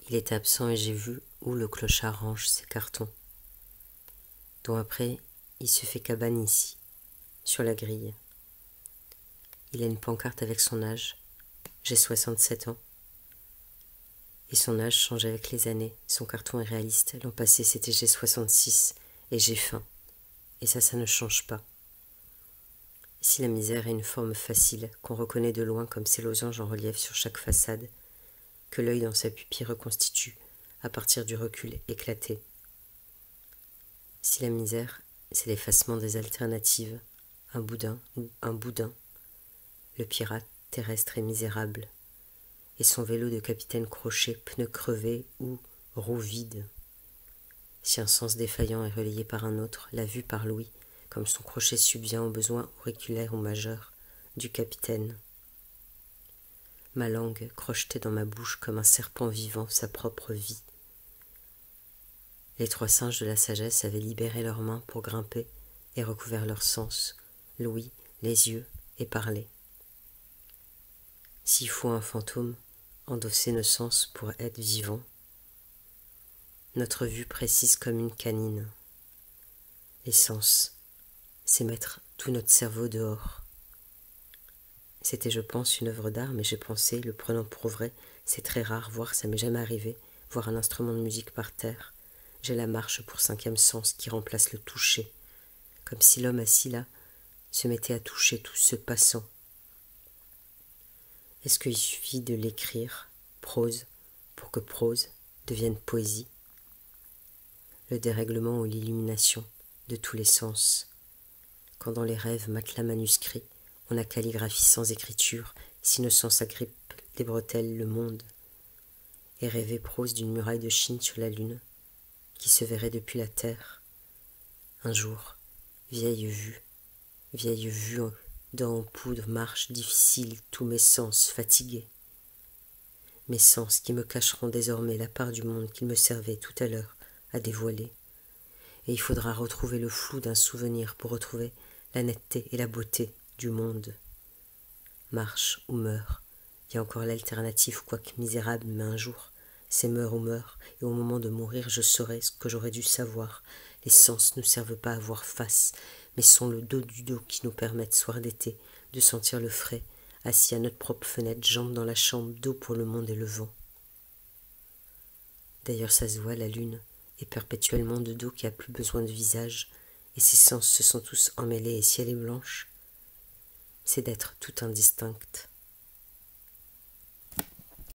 Il était absent et j'ai vu où le clochard range ses cartons. Dont après, il se fait cabane ici, sur la grille. Il a une pancarte avec son âge. J'ai 67 ans. Et son âge change avec les années. Son carton est réaliste. L'an passé, c'était j'ai 66 et j'ai faim. Et ça ne change pas. Si la misère est une forme facile, qu'on reconnaît de loin comme ces losanges en relief sur chaque façade, que l'œil dans sa pupille reconstitue à partir du recul éclaté. Si la misère, c'est l'effacement des alternatives, un boudin ou un boudin, le pirate terrestre est misérable, et son vélo de capitaine crochet, pneu crevé ou roue vide. Si un sens défaillant est relayé par un autre, la vue par l'ouïe, comme son crochet subvient aux besoins auriculaires ou majeurs du capitaine. Ma langue crochetait dans ma bouche comme un serpent vivant sa propre vie. Les 3 singes de la sagesse avaient libéré leurs mains pour grimper et recouvert leurs sens, l'ouïe, les yeux et parler. S'il faut un fantôme, endosser nos sens pour être vivant. Notre vue précise comme une canine. Les sens, c'est mettre tout notre cerveau dehors. C'était, je pense, une œuvre d'art, mais j'ai pensé, le prenant pour vrai, c'est très rare, voire ça m'est jamais arrivé, voir un instrument de musique par terre. J'ai la marche pour 5e sens qui remplace le toucher, comme si l'homme assis là se mettait à toucher tout ce passant. Est-ce qu'il suffit de l'écrire, prose, pour que prose devienne poésie? Le dérèglement ou l'illumination de tous les sens. Quand dans les rêves, matelas manuscrits, on a calligraphie sans écriture, si nos sens agrippent les bretelles, le monde, et rêver prose d'une muraille de Chine sur la lune, qui se verrait depuis la terre. Un jour, vieille vue dents en poudre, marche difficile, tous mes sens fatigués. Mes sens qui me cacheront désormais la part du monde qu'ils me servaient tout à l'heure à dévoiler. Et il faudra retrouver le flou d'un souvenir pour retrouver la netteté et la beauté du monde. Marche ou meurt, il y a encore l'alternative, quoique misérable, mais un jour, c'est meurs ou meurt, et au moment de mourir, je saurai ce que j'aurais dû savoir. Les sens ne servent pas à voir face, mais sont le dos du dos qui nous permettent, soir d'été, de sentir le frais, assis à notre propre fenêtre, jambes dans la chambre, dos pour le monde et le vent. D'ailleurs, ça se voit, la lune est perpétuellement de dos qui a plus besoin de visage, et ses sens se sont tous emmêlés, et si elle est blanche, c'est d'être tout indistincte.